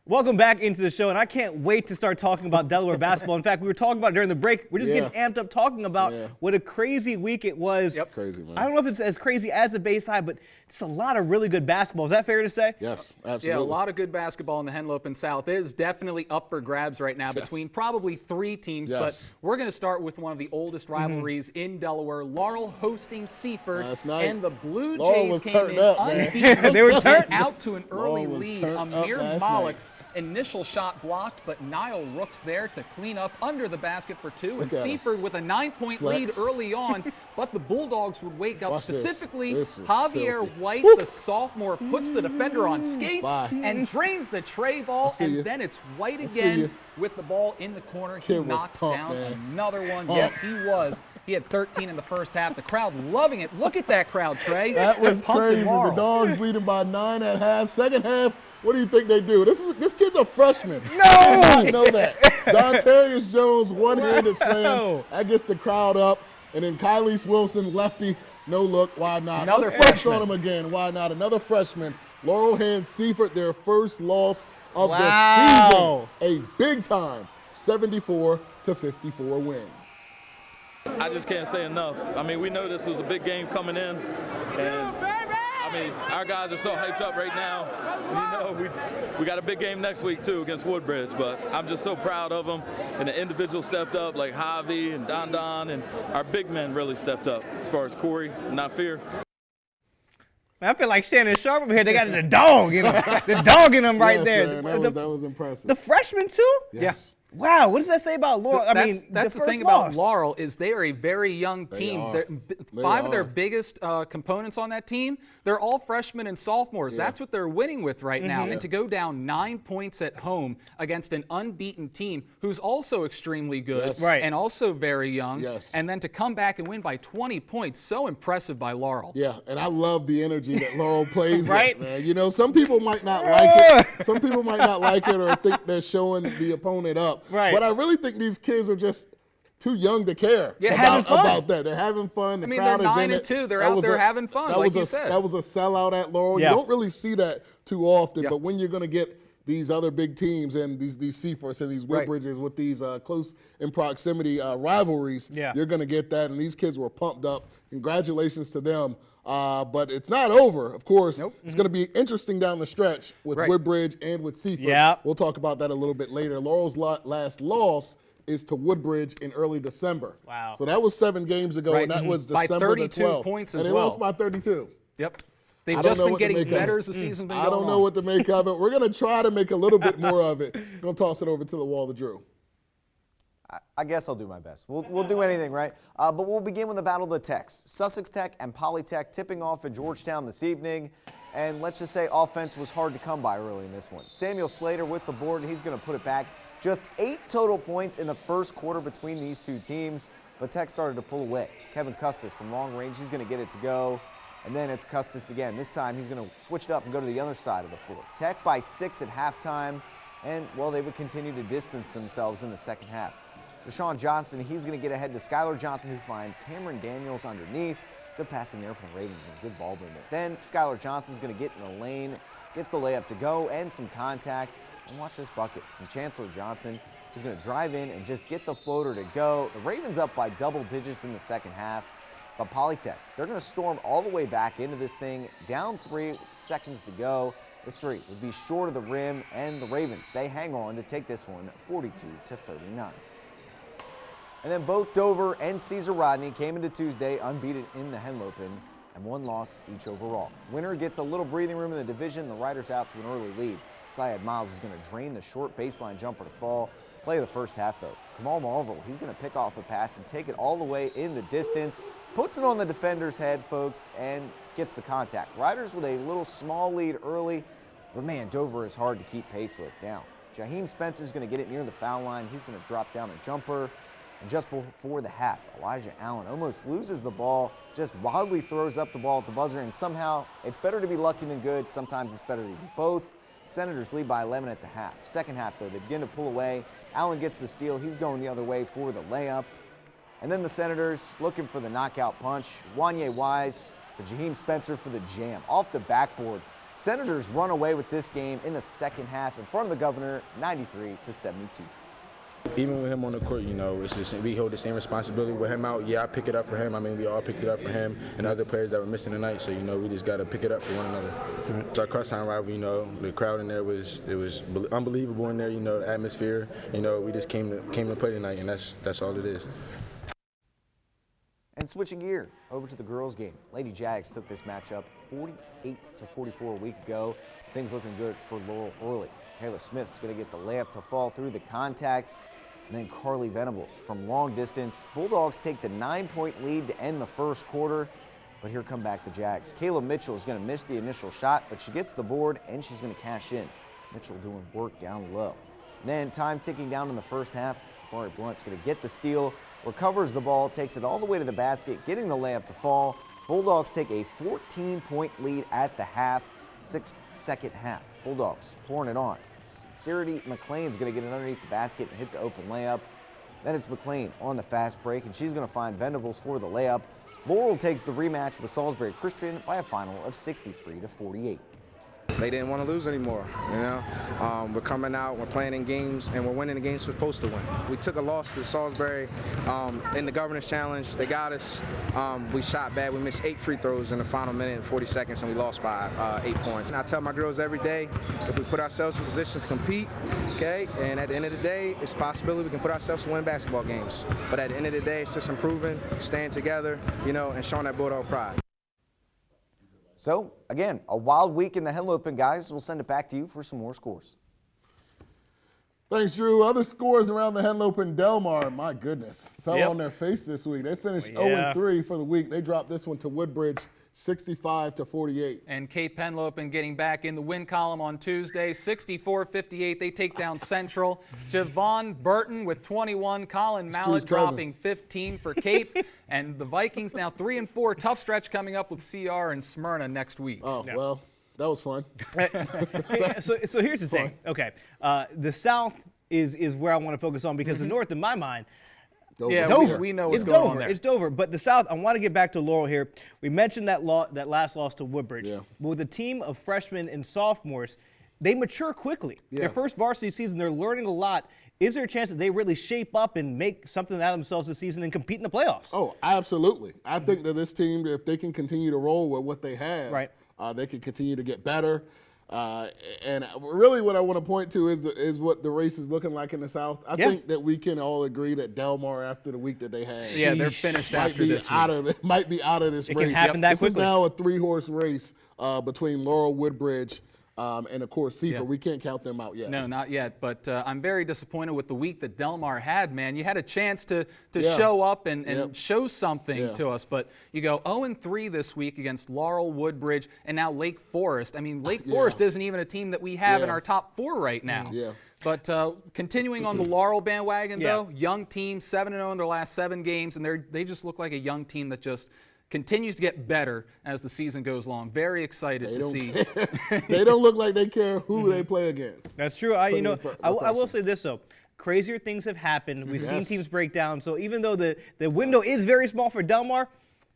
Welcome back into the show, and I can't wait to start talking about Delaware basketball. In fact, we were talking about it during the break. We're just getting amped up talking about what a crazy week it was. Yep. Crazy, man. I don't know if it's as crazy as the DSI, but it's a lot of really good basketball. Is that fair to say? Yes, absolutely. Yeah, a lot of good basketball in the Henlopen South. It is definitely up for grabs right now between probably three teams, but we're going to start with one of the oldest rivalries in Delaware, Laurel hosting Seaford. Last night, and the Blue Laurel Jays came in unbeaten. They were turned out to an early lead. Amir Malik's initial shot blocked, but Niall Rooks there to clean up under the basket for two. And Seaford with a 9-point lead early on, but the Bulldogs would wake up. Specifically, Javier White, the sophomore, puts the defender on skates and drains the tray ball, and then it's White again with the ball in the corner. He knocks down another one. Yes, he was. He had 13 in the first half. The crowd loving it. Look at that crowd, Trey. That was crazy. The Dogs leading by 9 at half. Second half, what do you think they do? This kid's a freshman. No! I know that. Dontarius Jones, one-handed slam. That gets the crowd up. And then Kylie Wilson, lefty, no look. Why not? Another Let's focus on him again. Why not? Another freshman. Laurel hands Seaford their first loss of the season. A big-time 74-54 win. I just can't say enough. I mean, we know this was a big game coming in, and I mean, our guys are so hyped up right now. You know, we got a big game next week too against Woodbridge, but I'm just so proud of them. And the individuals stepped up, like Javi and Don, and our big men really stepped up as far as Corey and Nafir. I feel like Shannon Sharp over here. They got the dog in them. The dog in them right there. Man, that was impressive. The freshmen too? Yes. Wow, what does that say about Laurel? I mean, that's the thing about Laurel is they are a very young team. Five of their biggest components on that team, they're all freshmen and sophomores. That's what they're winning with right now. And to go down 9 points at home against an unbeaten team who's also extremely good and also very young, and then to come back and win by 20 points, so impressive by Laurel. Yeah, and I love the energy that Laurel plays with, man. You know, some people might not like it. Some people might not like it or think they're showing the opponent up. But I really think these kids are just too young to care about that. They're having fun. The crowd is in it. They're 9-2. They're out there having fun, like you said. That was a sellout at Laurel. You don't really see that too often, but when you're going to get these other big teams and these Seaforths and these Woodbridges with these close in proximity rivalries, you're going to get that. And these kids were pumped up. Congratulations to them. But it's not over, of course. It's going to be interesting down the stretch with Woodbridge and with Seaford. We'll talk about that a little bit later. Laurel's last loss is to Woodbridge in early December. Wow. So that was 7 games ago, and that was December the 12th. By 32 points as well. And they lost by 32. Yep. They've just been getting better as the season's been going on. I don't know what to make of it. We're going to try to make a little bit more of it. I'm going to toss it over to the wall to Drew. I guess I'll do my best. We'll do anything, right? But we'll begin with the Battle of the Techs. Sussex Tech and Polytech tipping off at Georgetown this evening. And let's just say offense was hard to come by early in this one. Samuel Slater with the board, and he's going to put it back. Just 8 total points in the first quarter between these two teams. But Tech started to pull away. Kevin Custis from long range, he's going to get it to go. And then it's Custis again. This time he's going to switch it up and go to the other side of the floor. Tech by 6 at halftime. And, well, they would continue to distance themselves in the second half. Deshaun Johnson, he's going to get ahead to Skylar Johnson, who finds Cameron Daniels underneath. Good passing there from the Ravens and good ball movement. Then Skylar Johnson's going to get in the lane, get the layup to go, and some contact. And watch this bucket from Chancellor Johnson, who's going to drive in and just get the floater to go. The Ravens up by double digits in the second half. But Polytech, they're going to storm all the way back into this thing. Down 3 seconds to go. This 3 would be short of the rim, and the Ravens, they hang on to take this one 42-39. And then both Dover and Cesar Rodney came into Tuesday unbeaten in the Henlopen and 1 loss each overall. Winner gets a little breathing room in the division. The Riders out to an early lead. Syed Miles is going to drain the short baseline jumper to fall. Play of the first half, though. Kamal Marvel, he's going to pick off a pass and take it all the way in the distance. Puts it on the defender's head, folks, and gets the contact. Riders with a little small lead early, but man, Dover is hard to keep pace with down. Jaheim Spencer's going to get it near the foul line. He's going to drop down a jumper. And just before the half, Elijah Allen almost loses the ball, just wildly throws up the ball at the buzzer, and somehow it's better to be lucky than good. Sometimes it's better to be both. Senators lead by 11 at the half. Second half, though, they begin to pull away. Allen gets the steal. He's going the other way for the layup. And then the Senators looking for the knockout punch. Wanye Wise to Jaheim Spencer for the jam. Off the backboard. Senators run away with this game in the second half in front of the Governor, 93-72. Even with him on the court, you know, it's just, we hold the same responsibility with him out. Yeah, I pick it up for him. I mean, we all picked it up for him and other players that were missing tonight. So, you know, we just got to pick it up for one another. It's our crosstown rivalry, you know. The crowd in there was unbelievable in there, you know, the atmosphere. You know, we just came to play tonight, and that's all it is. And switching gear over to the girls' game. Lady Jags took this matchup 48-44 a week ago. Things looking good for Laurel early. Kayla Smith's going to get the layup to fall through the contact. And then Carly Venables from long distance. Bulldogs take the 9-point lead to end the first quarter. But here come back the Jags. Kayla Mitchell is going to miss the initial shot, but she gets the board and she's going to cash in. Mitchell doing work down low. Then time ticking down in the first half. Corey Blunt's going to get the steal, recovers the ball, takes it all the way to the basket, getting the layup to fall. Bulldogs take a 14-point lead at the half, 6-second half. Bulldogs pouring it on. Sarity McLean's going to get it underneath the basket and hit the open layup. Then it's McLean on the fast break, and she's going to find Venables for the layup. Laurel takes the rematch with Salisbury Christian by a final of 63-48. They didn't want to lose anymore, you know. We're coming out, we're playing in games, and we're winning the games we're supposed to win. We took a loss to Salisbury in the Governor's Challenge. They got us. We shot bad. We missed 8 free throws in the final minute and 40 seconds, and we lost by 8 points. And I tell my girls every day, if we put ourselves in position to compete, okay, and at the end of the day, it's a possibility we can put ourselves to win basketball games. But at the end of the day, it's just improving, staying together, you know, and showing that Bulldog pride. So, again, a wild week in the Henlopen, guys. We'll send it back to you for some more scores. Thanks, Drew. Other scores around the Henlopen. Delmar, my goodness, fell on their face this week. They finished 0-3 for the week. They dropped this one to Woodbridge, 65-48. And Cape Henlopen getting back in the win column on Tuesday, 64-58. They take down Central. Javon Burton with 21. Colin Mallett dropping 15 for Cape. And the Vikings now 3-4. Tough stretch coming up with CR and Smyrna next week. Oh, well, that was fun. So here's the thing. Okay, the South is where I want to focus on because the North, in my mind, yeah, Dover. We know what's it's going Dover. on there. It's Dover. But the South, I want to get back to Laurel here. We mentioned that last loss to Woodbridge. Yeah. But with a team of freshmen and sophomores, they mature quickly. Yeah. Their first varsity season, they're learning a lot. Is there a chance that they really shape up and make something out of themselves this season and compete in the playoffs? Oh, absolutely. I think that this team, if they can continue to roll with what they have, they can continue to get better. And really what I want to point to is what the race is looking like in the South. I think that we can all agree that Delmar, after the week that they had, they're finished after this week. Might be out of this race. It can happen that quickly. This is now a 3-horse race between Laurel, Woodbridge, and, of course, Seaford. We can't count them out yet. No, not yet. But I'm very disappointed with the week that Delmar had, man. You had a chance to show up and show something to us. But you go 0-3 this week against Laurel, Woodbridge, and now Lake Forest. I mean, Lake Forest isn't even a team that we have in our top 4 right now. Yeah. But continuing on the Laurel bandwagon, though, young team, 7-0 in their last 7 games, and they just look like a young team that just continues to get better as the season goes along. Very excited to see. They don't look like they care who they play against. That's true. I will say this, though. Crazier things have happened. We've seen teams break down. So even though the window is very small for Delmar,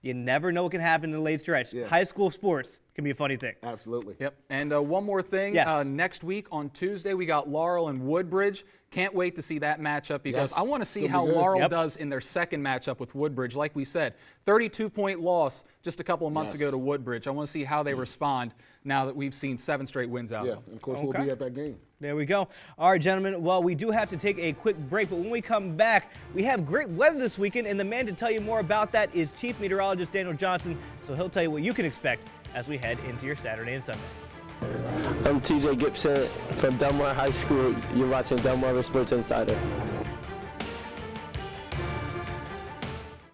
you never know what can happen in the late stretch. High school sports can be a funny thing. Absolutely. Yep. And one more thing. Next week on Tuesday, we got Laurel and Woodbridge. Can't wait to see that matchup because I want to see how Laurel does in their second matchup with Woodbridge. Like we said, 32-point loss just a couple of months ago to Woodbridge. I want to see how they respond now that we've seen 7 straight wins out. Yeah, and of course we'll be at that game. There we go. All right, gentlemen. Well, we do have to take a quick break, but when we come back, we have great weather this weekend, and the man to tell you more about that is Chief Meteorologist Daniel Johnson, so he'll tell you what you can expect as we head into your Saturday and Sunday. I'm TJ Gibson from Delmarva High School. You're watching Delmarva Sports Insider.